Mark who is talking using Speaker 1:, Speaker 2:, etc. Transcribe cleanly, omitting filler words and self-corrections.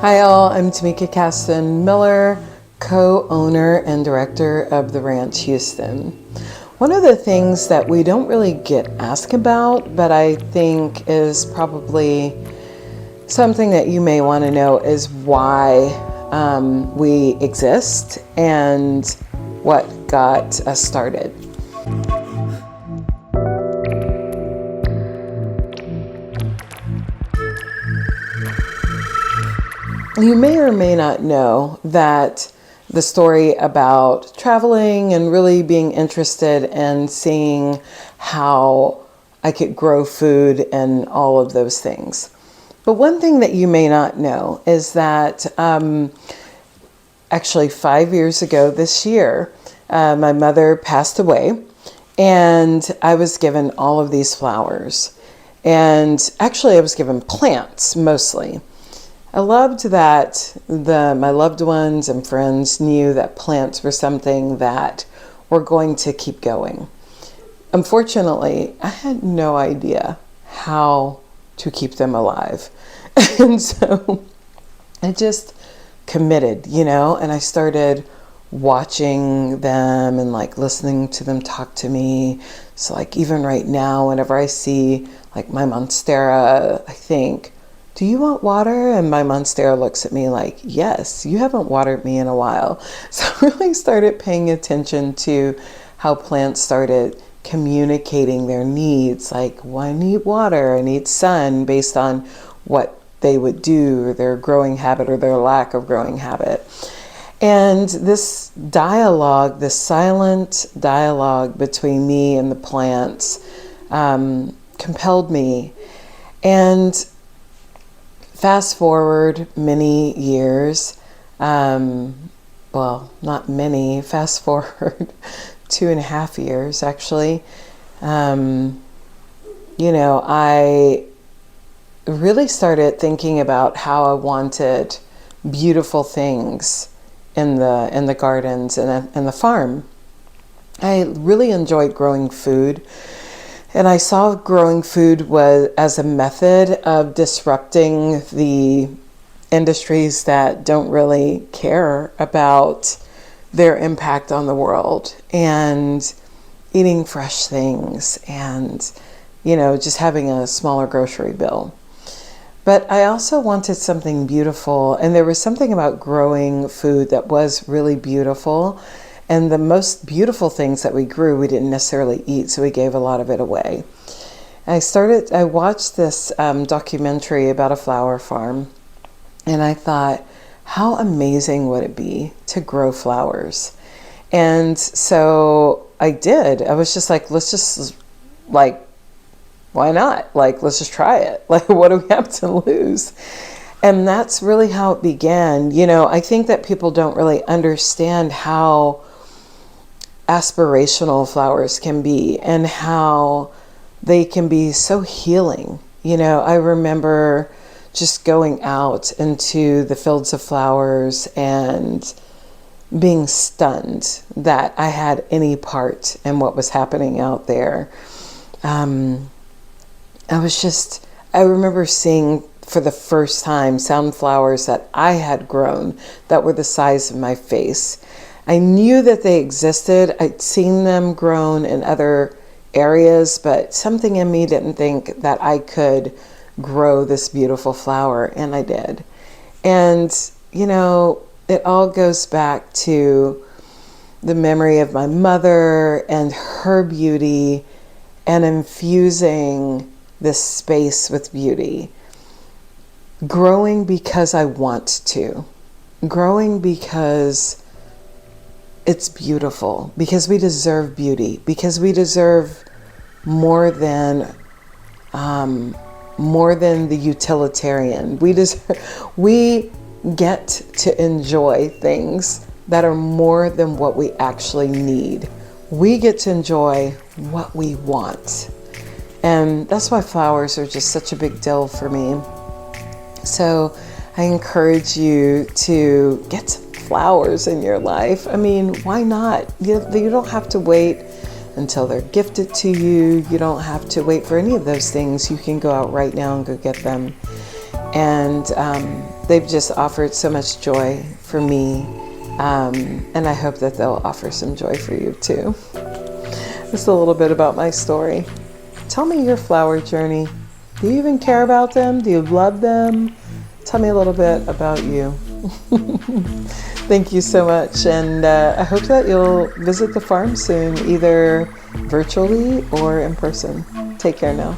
Speaker 1: Hi all, I'm Tamika Caston Miller, co-owner and director of the Ranch Houston. One of the things that we don't really get asked about, but I think is probably something that you may want to know, is why we exist and what got us started. You may or may not know that the story about traveling and really being interested in seeing how I could grow food and all of those things. But one thing that you may not know is that actually 5 years ago this year, my mother passed away and I was given all of these flowers. And actually I was given plants mostly. I loved that my loved ones and friends knew that plants were something that were going to keep going. Unfortunately, I had no idea how to keep them alive. And so I just committed, and I started watching them and listening to them talk to me. So even right now, whenever I see my Monstera, I think, do you want water? And my Monstera looks at me like, yes, you haven't watered me in a while. So I really started paying attention to how plants started communicating their needs. Well, I need water, I need sun, based on what they would do, or their growing habit or their lack of growing habit. And this dialogue, this silent dialogue between me and the plants compelled me. And fast forward many years, well, not many, fast forward 2.5 years actually. I really started thinking about how I wanted beautiful things in the gardens and the farm. I really enjoyed growing food. And I saw growing food as a method of disrupting the industries that don't really care about their impact on the world, and eating fresh things, and just having a smaller grocery bill. But I also wanted something beautiful, and there was something about growing food that was really beautiful. And the most beautiful things that we grew, we didn't necessarily eat, so we gave a lot of it away. I watched this documentary about a flower farm, and I thought, how amazing would it be to grow flowers? And so I did. I was just why not? Let's just try it. What do we have to lose? And that's really how it began. I think that people don't really understand how aspirational flowers can be and how they can be so healing. I remember just going out into the fields of flowers and being stunned that I had any part in what was happening out there. I remember seeing for the first time sunflowers that I had grown that were the size of my face. I knew that they existed. I'd seen them grown in other areas, but something in me didn't think that I could grow this beautiful flower, and I did. And, it all goes back to the memory of my mother and her beauty, and infusing this space with beauty. Growing because I want to. Growing because it's beautiful, because we deserve beauty, because we deserve more than the utilitarian. We get to enjoy things that are more than what we actually need. We get to enjoy what we want. And that's why flowers are just such a big deal for me. So I encourage you to get some flowers in your life. I mean, why not? You don't have to wait until they're gifted to you. You don't have to wait for any of those things. You can go out right now and go get them. And they've just offered so much joy for me, and I hope that they'll offer some joy for you too. Just a little bit about my story. Tell me your flower journey. Do you even care about them? Do you love them? Tell me a little bit about you. Thank you so much, and I hope that you'll visit the farm soon, either virtually or in person. Take care now.